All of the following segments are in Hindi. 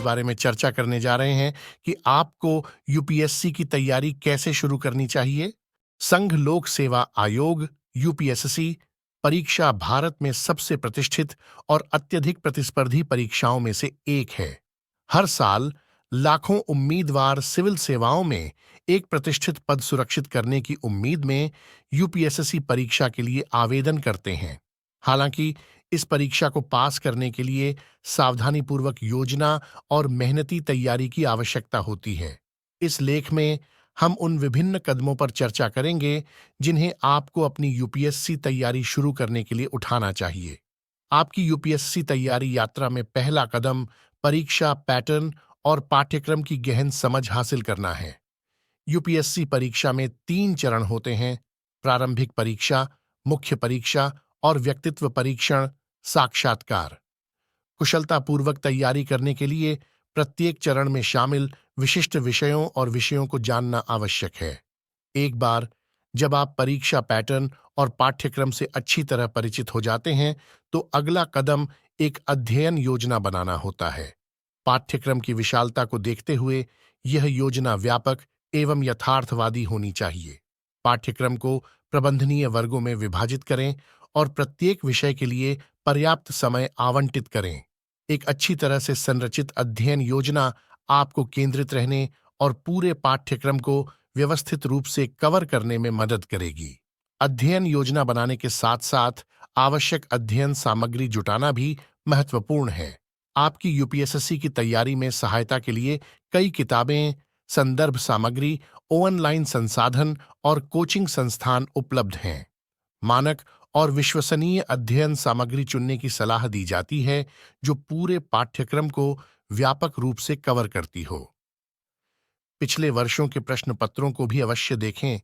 बारे में चर्चा करने जा रहे हैं कि आपको यूपीएससी की तैयारी कैसे शुरू करनी चाहिए। संघ लोक सेवा आयोग यूपीएससी परीक्षा भारत में सबसे प्रतिष्ठित और अत्यधिक प्रतिस्पर्धी परीक्षाओं में से एक है। हर साल लाखों उम्मीदवार सिविल सेवाओं में एक प्रतिष्ठित पद सुरक्षित करने की उम्मीद में यूपीएससी परीक्षा के लिए आवेदन करते हैं। हालांकि इस परीक्षा को पास करने के लिए सावधानीपूर्वक योजना और मेहनती तैयारी की आवश्यकता होती है। इस लेख में हम उन विभिन्न कदमों पर चर्चा करेंगे जिन्हें आपको अपनी यूपीएससी तैयारी शुरू करने के लिए उठाना चाहिए। आपकी यूपीएससी तैयारी यात्रा में पहला कदम परीक्षा पैटर्न और पाठ्यक्रम की गहन समझ हासिल करना है। यूपीएससी परीक्षा में 3 चरण होते हैं: प्रारंभिक परीक्षा, मुख्य परीक्षा और व्यक्तित्व परीक्षण साक्षात्कार। कुशलतापूर्वक तैयारी करने के लिए प्रत्येक चरण में शामिल विशिष्ट विषयों और विषयों को जानना आवश्यक है। एक बार जब आप परीक्षा पैटर्न और पाठ्यक्रम से अच्छी तरह परिचित हो जाते हैं, तो अगला कदम एक अध्ययन योजना बनाना होता है। पाठ्यक्रम की विशालता को देखते हुए यह योजना व्यापक एवं यथार्थवादी होनी चाहिए। पाठ्यक्रम को प्रबंधनीय वर्गों में विभाजित करें और प्रत्येक विषय के लिए पर्याप्त समय आवंटित करें। एक अच्छी तरह से संरचित अध्ययन योजना आपको केंद्रित रहने और पूरे पाठ्यक्रम को व्यवस्थित रूप से कवर करने में मदद करेगी। अध्ययन योजना बनाने के साथ साथ आवश्यक अध्ययन सामग्री जुटाना भी महत्वपूर्ण है। आपकी यूपीएससी की तैयारी में सहायता के लिए कई किताबें, संदर्भ सामग्री, ऑनलाइन संसाधन और कोचिंग संस्थान उपलब्ध हैं। मानक और विश्वसनीय अध्ययन सामग्री चुनने की सलाह दी जाती है जो पूरे पाठ्यक्रम को व्यापक रूप से कवर करती हो। पिछले वर्षों के प्रश्न पत्रों को भी अवश्य देखें,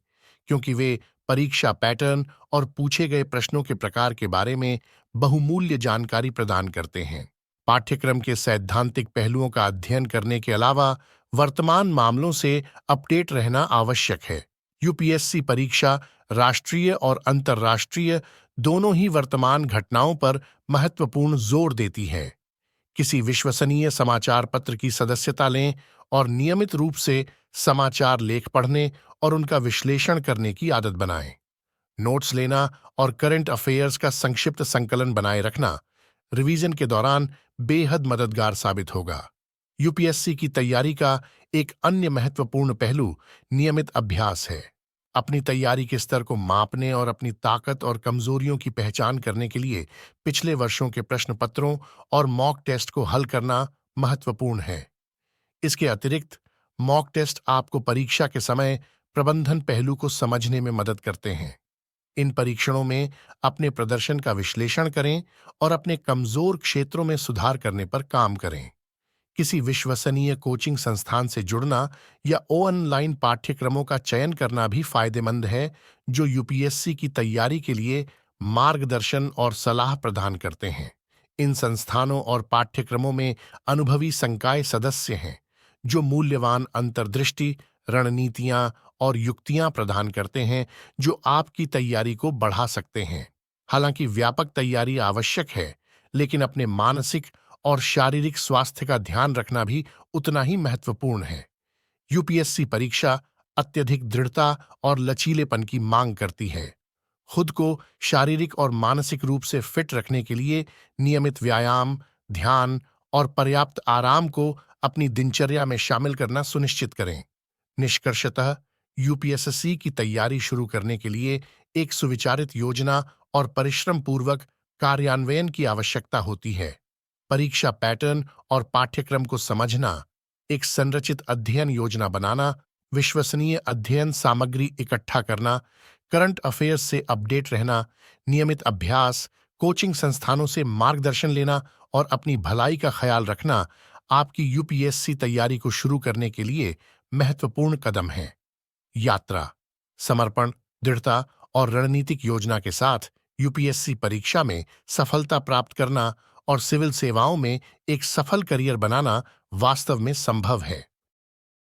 क्योंकि वे परीक्षा पैटर्न और पूछे गए प्रश्नों के प्रकार के बारे में बहुमूल्य जानकारी प्रदान करते हैं। पाठ्यक्रम के सैद्धांतिक पहलुओं का अध्ययन करने के अलावा वर्तमान मामलों से अपडेट रहना आवश्यक है। यूपीएससी परीक्षा राष्ट्रीय और अंतर्राष्ट्रीय दोनों ही वर्तमान घटनाओं पर महत्वपूर्ण जोर देती है। किसी विश्वसनीय समाचार पत्र की सदस्यता लें और नियमित रूप से समाचार लेख पढ़ने और उनका विश्लेषण करने की आदत बनाएं। नोट्स लेना और करंट अफेयर्स का संक्षिप्त संकलन बनाए रखना रिवीजन के दौरान बेहद मददगार साबित होगा। यूपीएससी की तैयारी का एक अन्य महत्वपूर्ण पहलू नियमित अभ्यास है। अपनी तैयारी के स्तर को मापने और अपनी ताकत और कमजोरियों की पहचान करने के लिए पिछले वर्षों के प्रश्न पत्रों और मॉक टेस्ट को हल करना महत्वपूर्ण है। इसके अतिरिक्त मॉक टेस्ट आपको परीक्षा के समय प्रबंधन पहलू को समझने में मदद करते हैं। इन परीक्षणों में अपने प्रदर्शन का विश्लेषण करें और अपने कमजोर क्षेत्रों में सुधार करने पर काम करें। किसी विश्वसनीय कोचिंग संस्थान से जुड़ना या ऑनलाइन पाठ्यक्रमों का चयन करना भी फायदेमंद है, जो यूपीएससी की तैयारी के लिए मार्गदर्शन और सलाह प्रदान करते हैं। इन संस्थानों और पाठ्यक्रमों में अनुभवी संकाय सदस्य हैं जो मूल्यवान अंतर्दृष्टि, रणनीतियां और युक्तियां प्रदान करते हैं जो आपकी तैयारी को बढ़ा सकते हैं। हालांकि व्यापक तैयारी आवश्यक है, लेकिन अपने मानसिक और शारीरिक स्वास्थ्य का ध्यान रखना भी उतना ही महत्वपूर्ण है। यूपीएससी परीक्षा अत्यधिक दृढ़ता और लचीलेपन की मांग करती है। खुद को शारीरिक और मानसिक रूप से फिट रखने के लिए नियमित व्यायाम, ध्यान और पर्याप्त आराम को अपनी दिनचर्या में शामिल करना सुनिश्चित करें। निष्कर्षतः यूपीएससी की तैयारी शुरू करने के लिए एक सुविचारित योजना और परिश्रम पूर्वक कार्यान्वयन की आवश्यकता होती है। परीक्षा पैटर्न और पाठ्यक्रम को समझना, एक संरचित अध्ययन योजना बनाना, विश्वसनीय अध्ययन सामग्री इकट्ठा करना, करंट अफेयर्स से अपडेट रहना, नियमित अभ्यास, कोचिंग संस्थानों से मार्गदर्शन लेना और अपनी भलाई का ख्याल रखना आपकी यूपीएससी तैयारी को शुरू करने के लिए महत्वपूर्ण कदम हैं। यात्रा, समर्पण, दृढ़ता और रणनीतिक योजना के साथ यूपीएससी परीक्षा में सफलता प्राप्त करना और सिविल सेवाओं में एक सफल करियर बनाना वास्तव में संभव है।